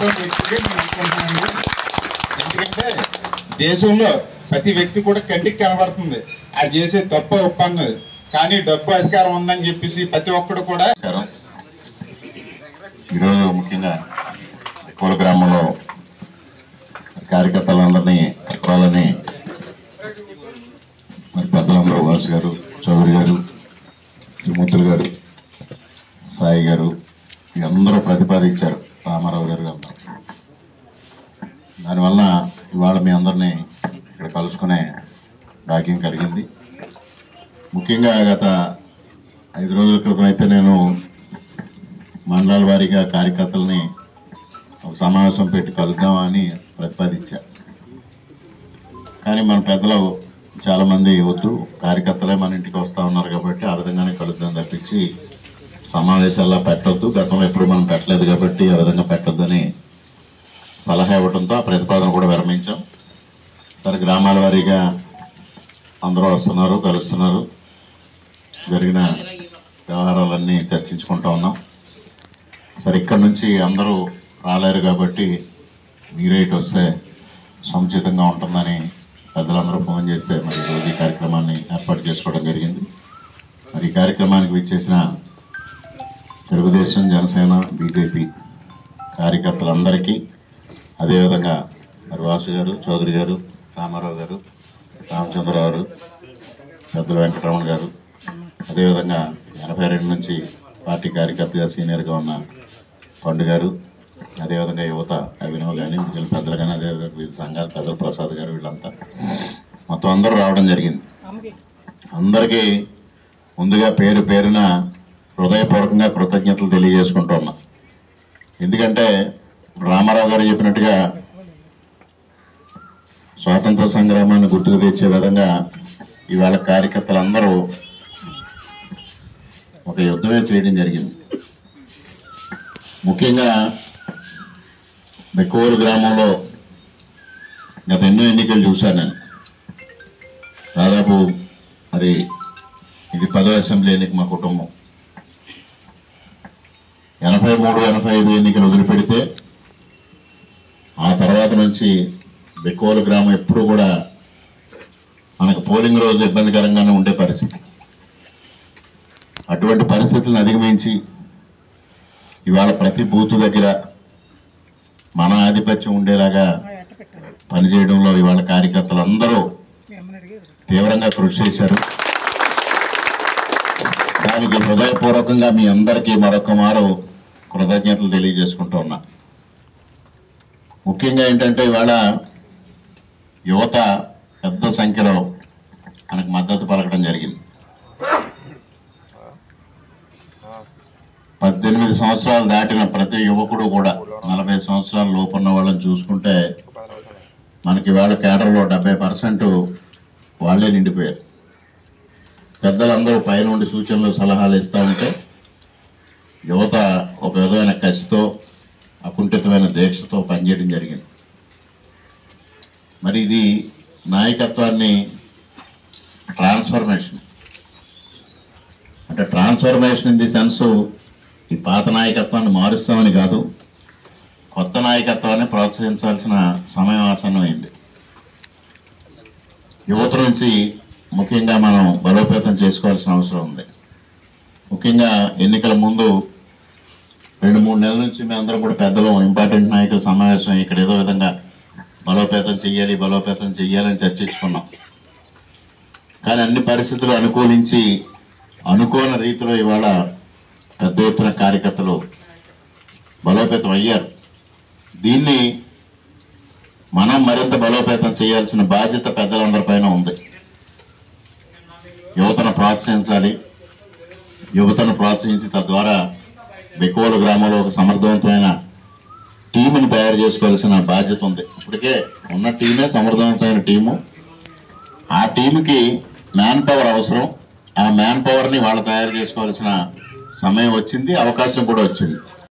గొప్ప వ్యక్తిగా నేను అనుకుంటున్నాను. ఎందుకంటే దేశంలో ప్రతి వ్యక్తి కూడా కంటికి కనబడుతుంది అది చేసే తప్ప ఒప్ప అన్నది, కానీ డబ్బు అధికారం ఉందని చెప్పేసి ప్రతి ఒక్కడు కూడా. ఈరోజు ముఖ్యంగా ఎక్కువ గ్రామంలో కార్యకర్తలందరినీ కలవాలని మరి పెద్దలందరూ వాసు గారు, చౌదరి గారు, త్రిమూర్తులు గారు, సాయి గారు అందరూ ప్రతిపాదించారు, రామారావు గారు అందరూ. దానివల్ల ఇవాళ మీ అందరినీ ఇక్కడ కలుసుకునే భాగ్యం కలిగింది. ముఖ్యంగా గత 5 రోజుల క్రితం అయితే నేను మండలాల వారీగా కార్యకర్తలని ఒక సమావేశం పెట్టి కలుద్దామని ప్రతిపాదించా. కానీ మన పెద్దలు చాలామంది వద్దు, కార్యకర్తలే మన ఇంటికి వస్తూ ఉన్నారు కాబట్టి ఆ విధంగానే కలుద్దాం తప్పించి సమావేశాల్లో పెట్టొద్దు, గతంలో ఎప్పుడు మనం పెట్టలేదు కాబట్టి ఆ విధంగా పెట్టొద్దని సలహా ఇవ్వడంతో ఆ ప్రతిపాదన కూడా విరమించాం. సరే గ్రామాల వారీగా అందరూ వస్తున్నారు, కలుస్తున్నారు, జరిగిన వ్యవహారాలన్నీ చర్చించుకుంటూ ఉన్నాం. సరే ఇక్కడ నుంచి అందరూ రాలేరు కాబట్టి మీరే ఇటు వస్తే సముచితంగా ఉంటుందని పెద్దలందరూ ఫోన్ చేస్తే మరి ఈరోజు ఈ కార్యక్రమాన్ని ఏర్పాటు చేసుకోవడం జరిగింది. మరి ఈ కార్యక్రమానికి విచ్చేసిన తెలుగుదేశం, జనసేన, బీజేపీ కార్యకర్తలందరికీ, అదేవిధంగా మరి వాసు గారు, చౌదరి గారు, రామారావు గారు, రామచంద్రరావు గారు, పెద్దల వెంకటరమణ గారు, అదేవిధంగా 82 నుంచి పార్టీ కార్యకర్తగా సీనియర్గా ఉన్న పండు గారు, అదేవిధంగా యువత అభినవ్ కానీ వీళ్ళ పెద్దలు కానీ, అదేవిధంగా వివిధ సంఘాల పెద్దల ప్రసాద్ గారు, వీళ్ళంతా మొత్తం అందరూ రావడం జరిగింది. అందరికీ ముందుగా పేరు పేరున హృదయపూర్వకంగా కృతజ్ఞతలు తెలియజేసుకుంటూ ఉన్నా. ఎందుకంటే రామారావు గారు చెప్పినట్టుగా స్వాతంత్ర సంగ్రామాన్ని గుర్తుకు తెచ్చే విధంగా ఇవాళ కార్యకర్తలందరూ ఒక యుద్ధమే చేయడం జరిగింది. ముఖ్యంగా బెక్కూరు గ్రామంలో గత ఎన్నో ఎన్నికలు చూశాను నేను. దాదాపు మరి ఇది 10వ అసెంబ్లీ ఎన్నిక మా కుటుంబం. 83, 85 ఎన్నికలు వదిలిపెడితే ఆ తర్వాత నుంచి బెక్కూరు గ్రామం ఎప్పుడు కూడా మనకు పోలింగ్ రోజు ఇబ్బందికరంగానే ఉండే పరిస్థితి. అటువంటి పరిస్థితులను అధిగమించి ఇవాళ ప్రతి బూత్ దగ్గర మన ఆధిపత్యం ఉండేలాగా పనిచేయడంలో ఇవాళ కార్యకర్తలు అందరూ తీవ్రంగా కృషి చేశారు. దానికి హృదయపూర్వకంగా మీ అందరికీ మరొక మారు కృతజ్ఞతలు తెలియజేసుకుంటూ ఉన్నా. ముఖ్యంగా ఏంటంటే ఇవాళ యువత పెద్ద సంఖ్యలో మనకు మద్దతు పలకడం జరిగింది. 18 సంవత్సరాలు దాటిన ప్రతి యువకుడు కూడా 40 సంవత్సరాల లోపున్న వాళ్ళని చూసుకుంటే మనకి వాళ్ళ కేడర్లో 70% వాళ్ళే నిండిపోయారు. పెద్దలందరూ పైనుండి సూచనలు, సలహాలు ఇస్తూ ఉంటే యువత ఒక విధమైన కసితో, అకుంఠితమైన దీక్షతో పనిచేయడం జరిగింది. మరి ఇది నాయకత్వాన్ని ట్రాన్స్ఫర్మేషన్ అంటే ట్రాన్స్ఫర్మేషన్ ఇన్ ది సెన్స్ ఈ పాత నాయకత్వాన్ని మారుస్తామని కాదు, కొత్త నాయకత్వాన్ని ప్రోత్సహించాల్సిన సమయం ఆసన్నమైంది. యువత నుంచి ముఖ్యంగా మనం బలోపేతం చేసుకోవాల్సిన అవసరం ఉంది. ముఖ్యంగా ఎన్నికల ముందు 2-3 నెలల నుంచి మేము అందరం కూడా పెద్దలు, ఇంపార్టెంట్ నాయకుల సమావేశం ఇక్కడ ఏదో విధంగా బలోపేతం చెయ్యాలని చర్చించుకున్నాం. కానీ అన్ని పరిస్థితులు అనుకూలించి అనుకోని రీతిలో ఇవాళ పెద్ద ఎత్తున కార్యకర్తలు బలోపేతం అయ్యారు. దీన్ని మనం మరింత బలోపేతం చేయాల్సిన బాధ్యత పెద్దలందరిపైన ఉంది. యువతను ప్రోత్సహించాలి. యువతను ప్రోత్సహించి తద్వారా బెక్కూరు గ్రామంలో ఒక సమర్థవంతమైన టీముని తయారు చేసుకోవాల్సిన బాధ్యత ఉంది. ఇప్పటికే ఉన్న టీమే సమర్థవంతమైన టీము. ఆ టీముకి మ్యాన్ పవర్ అవసరం. ఆ మ్యాన్ పవర్ని వాళ్ళు తయారు చేసుకోవాల్సిన సమయం వచ్చింది, అవకాశం కూడా వచ్చింది.